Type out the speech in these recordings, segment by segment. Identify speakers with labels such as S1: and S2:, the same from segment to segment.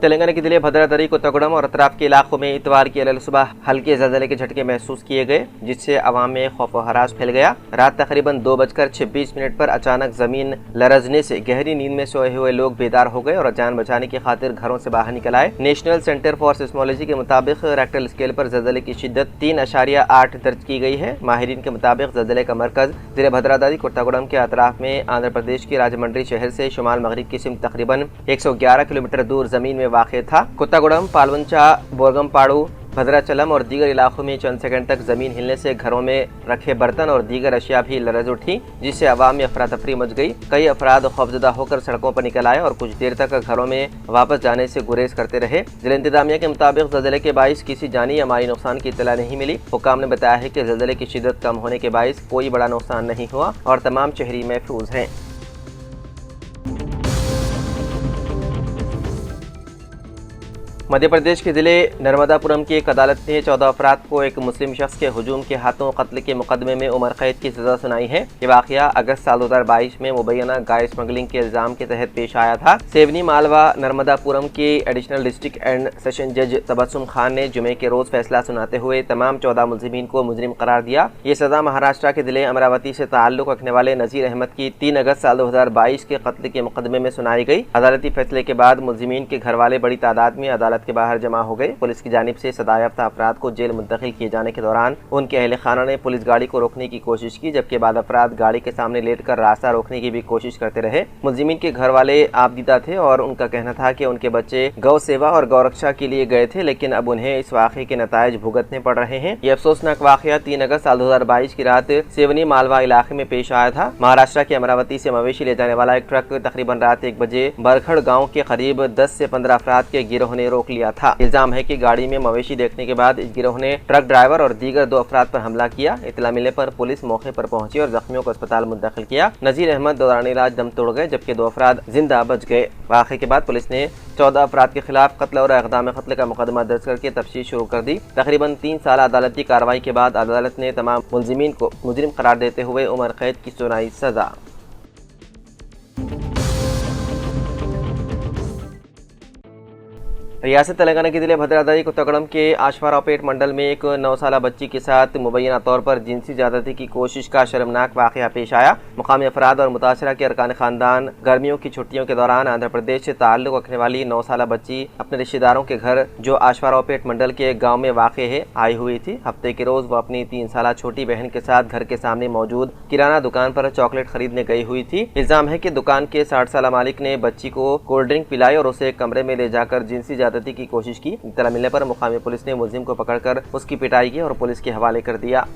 S1: तेलंगाना के जिले भद्रादरी, कोत्तागुड़म और अतराफ के इलाकों में इतवार की अलग सुबह हल्के ज़लज़ले के झटके महसूस किए गए, जिससे अवाम में खौफ व हरास फैल गया। रात तकरीबन 2:26 पर अचानक जमीन लरजने से गहरी नींद में सोए हुए लोग बेदार हो गए और जान बचाने की खातिर घरों से बाहर निकल आए। नेशनल सेंटर फॉर सिस्मोलॉजी के मुताबिक रेक्टल स्केल पर ज़लज़ले की शिद्दत 3.8 दर्ज की गई है। माहिरीन के मुताबिक ज़लज़ले का मरकज जिले भद्रादरी, कोत्तागुड़म के अतराफ में आंध्र प्रदेश के राजमंड्री शहर से शुमाल मगरिब की सिमत तकरीबन 111 किलोमीटर दूर जमीन में वाक़ था। कोत्तागुड़म, पालवंचा, बोरगमपाड़ू, भद्राचलम और दीगर इलाकों में चंद सेकंड तक जमीन हिलने से घरों में रखे बर्तन और दीगर अशिया भी लरज उठी, जिससे अवाम में अफरा तफरी मच गई। कई अफराद खौफजदा होकर सड़कों पर निकल आए और कुछ देर तक घरों में वापस जाने से गुरेज करते रहे। जिला इंतजामिया के मुताबिक ज़लज़ले के बाइस किसी जानी या माली नुकसान की इत्तला नहीं मिली। हुक्काम ने बताया है कि ज़लज़ले की शिद्दत कम होने के बाइस कोई बड़ा नुकसान नहीं हुआ और तमाम शहरी महफूज हैं। मध्य प्रदेश के जिले नर्मदापुरम की एक अदालत ने 14 अफराद को एक मुस्लिम शख्स के हुजूम के हाथों कत्ल के मुकदमे में उम्र कैद की सजा सुनाई है। ये वाक़या अगस्त साल 2022 में मुबैना गाय स्मगलिंग के इल्जाम के तहत पेश आया था। सेवनी मालवा नर्मदापुरम के एडिशनल डिस्ट्रिक्ट एंड सेशन जज तबस्सुम खान ने जुमे के रोज फैसला सुनाते हुए तमाम 14 मुलजिमीन को मुजरिम करार दिया। ये सजा महाराष्ट्र के जिले अमरावती से ताल्लुक रखने वाले नजीर अहमद की 3 अगस्त साल 2022 के कत्ल के मुकदमे में सुनाई गई। अदालती फैसले के बाद मुलजिमीन के घर वाले बड़ी तादाद में अदालत के बाहर जमा हो गए। पुलिस की जानिब से सदायाफ्ता अफराद को जेल मुंतकिल किए जाने के दौरान उनके अहले खाना ने पुलिस गाड़ी को रोकने की कोशिश की, जबकि बाद अफराद गाड़ी के सामने लेटकर रास्ता रोकने की भी कोशिश करते रहे। मुलजिमीन के घर वाले आपदीदा थे और उनका कहना था कि उनके बच्चे गौ सेवा और गौ रक्षा के लिए गए थे, लेकिन अब उन्हें इस वाक़े के नताइज भुगतने पड़ रहे हैं। ये अफसोसनाक वाक़या 3 अगस्त साल 2022 की रात सेवनी मालवा इलाके में पेश आया था। महाराष्ट्र के अमरावती से मवेशी ले जाने वाला एक ट्रक तकरीबन रात 1 बजे बरखड़ गाँव के करीब 10 से 15 अफराद के गिरोह ने रोक लिया था। इल्जाम है कि गाड़ी में मवेशी देखने के बाद इस गिरोह ने ट्रक ड्राइवर और दीगर 2 अफराद पर हमला किया। इतला मिलने पर पुलिस मौके पर पहुंची और जख्मियों को अस्पताल मुंतकिल किया। नजीर अहमद दौरान इलाज दम तोड़ गए, जबकि 2 अफराद जिंदा बच गए। वाक़े के बाद पुलिस ने 14 अफराद के खिलाफ कत्ल और इक़दाम कत्ल का मुकदमा दर्ज करके तफ्तीश शुरू कर दी। तकरीबन 3 साल अदालती कार्रवाई के बाद अदालत ने तमाम मुलजिमीन को मुजरिम करार देते हुए उम्र कैद की सुनाई सजा। रियासत तेलंगाना के जिले भद्रादरी, कोत्तागुड़म के आशवारावपेट मंडल में एक 9 साला बच्ची के साथ मुबैना तौर पर जिनसी ज्यादती की कोशिश का शर्मनाक वाक़या पेश आया। मुकामी अफराद और मुतासरा के अरकान खानदान गर्मियों की छुट्टियों के दौरान आंध्र प्रदेश से ताल्लुक रखने वाली 9 साला बच्ची अपने रिश्तेदारों के घर, जो आशवारावपेट मंडल के एक गाँव में वाक़ है, आई हुई थी। हफ्ते के रोज वो अपनी 3 साला छोटी बहन के साथ घर के सामने मौजूद किराना दुकान पर चॉकलेट खरीदने गई हुई थी। इल्जाम है कि दुकान के 60 साला मालिक ने बच्ची को कोल्ड ड्रिंक पिलाई और उसे एक कमरे में ले जाकर जिनसी ज्यादती की कोशिश की। इत्तला मिलने पर मुकामी पुलिस ने मुलजिम को पकड़कर उसकी पिटाई की और पुलिस के हवाले कर दिया।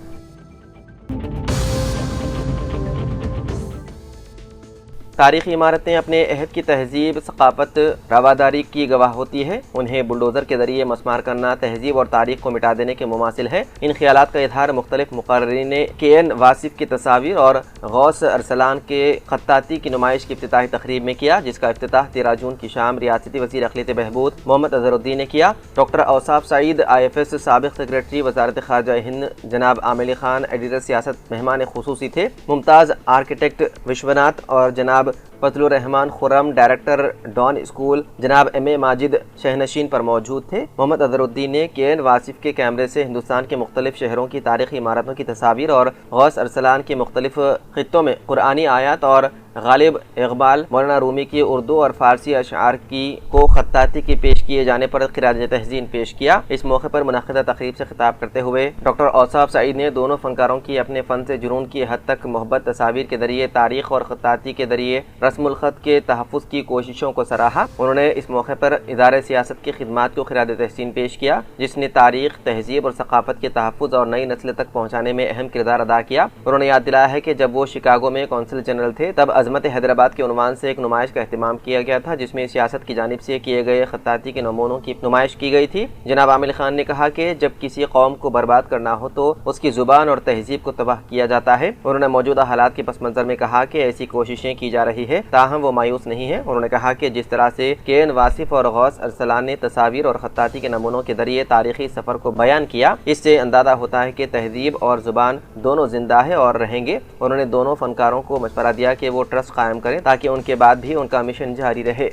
S1: तारीखी इमारतें अपने अहद की तहजीब, सकाफत, रवादारी की गवाह होती है। उन्हें बुलडोजर के जरिए मस्मार करना तहजीब और तारीख को मिटा देने के मुमासिल है। इन ख्यालात का इजहार मुख्तलिफ मुकर्रिरीन ने KN वासिफ की तस्वीर और गौस अरसलान के खत्ताती की नुमाइश की इफ्तिताही तकरीब में किया, जिसका इफ्तिताह 13 जून की शाम रियासती वज़ीर अक़लियत बहबूद मोहम्मद अज़हरुद्दीन ने किया। डॉक्टर औसाफ सईद IFS साबिक़ सेक्रेटरी वज़ारत ख़ारजा हिंद जनाब आमिल खान एडिटर सियासत मेहमान खुसूसी थे। मुमताज़ आर्किटेक्ट विश्वनाथ और जनाब Fazlur Rahman Khurram director Dawn school जनाब MA माजिद शहनशीन पर मौजूद थे। मोहम्मद अज़हरुद्दीन ने KN वासिफ के कैमरे से हिंदुस्तान के मुख्तलिफ शहरों की तारीखी इमारतों की तस्वीर और गौस अरसलान की मुख्तलिफ खित्तों में कुरानी आयात और गालिब इकबाल, मौलाना रूमी की उर्दू और फारसी अशआर की को खत्ताती की पेश किए जाने पर खिराज तहसीन पेश किया। इस मौके पर मुनक़िदा तकरीब से खिताब करते हुए डॉक्टर औसाफ सईद ने दोनों फनकारों की अपने फ़न से जुनून की हद तक मोहब्बत, तस्वीर के जरिए तारीख और खत्ताती के जरिए रस्मुल ख़त के तहफ़्फ़ुज़ की कोशिशों को सराहा। उन्होंने इस मौके पर इदारे सियासत की खिदमात को खिराज तहसीन पेश किया, जिसने तारीख, तहजीब और सकाफत के तहफ़्फ़ुज़ और नई नस्ल तक पहुँचाने में अहम किरदार अदा किया। उन्होंने याद दिलाया है कि जब वो शिकागो में कौंसल जनरल थे, तब عظمت حیدرآباد کے عنوان سے ایک نمائش کا اہتمام کیا گیا تھا، جس میں سیاست کی جانب سے کیے گئے خطاطی کے نمونوں کی نمائش کی گئی تھی۔ جناب عامر خان نے کہا کہ جب کسی قوم کو برباد کرنا ہو تو اس کی زبان اور تہذیب کو تباہ کیا جاتا ہے۔ انہوں نے موجودہ حالات کے پس منظر میں کہا کہ ایسی کوششیں کی جا رہی ہے، تاہم وہ مایوس نہیں ہے۔ انہوں نے کہا کہ جس طرح سے کین واصف اور غوث ارسلان نے تصاویر اور خطاطی کے نمونوں کے ذریعے تاریخی سفر کو بیان کیا، اس سے اندازہ ہوتا ہے کہ تہذیب اور زبان دونوں زندہ ہے اور رہیں گے۔ انہوں نے دونوں فنکاروں کو مشورہ دیا کہ وہ ٹرسٹ قائم کریں تاکہ ان کے بعد بھی ان کا مشن جاری رہے۔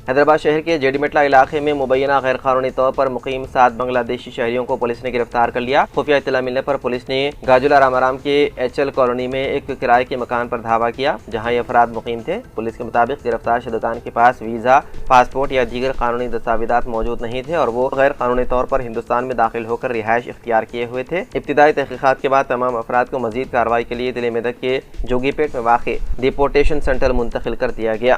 S1: حیدرآباد شہر کے جے ڈی مٹلا علاقے میں مبینہ غیر قانونی طور پر مقیم 7 بنگلہ دیشی شہریوں کو پولیس نے گرفتار کر لیا۔ خفیہ اطلاع ملنے پر پولیس نے گاجولا رام کے ایچ ایل کالونی میں ایک کرائے کے مکان پر دھاوا کیا، جہاں یہ افراد مقیم تھے۔ پولیس کے مطابق گرفتار شدگان کے پاس ویزا، پاسپورٹ یا دیگر قانونی دستاویزات موجود نہیں تھے اور وہ غیر قانونی طور پر ہندوستان میں داخل ہو کر رہائش اختیار کیے ہوئے تھے۔ ابتدائی تحقیقات کے بعد تمام افراد کو مزید کارروائی کے لیے ضلع میدک کے جوگی پیٹ میں واقع ڈیپورٹیشن سینٹر منتقل کر دیا گیا۔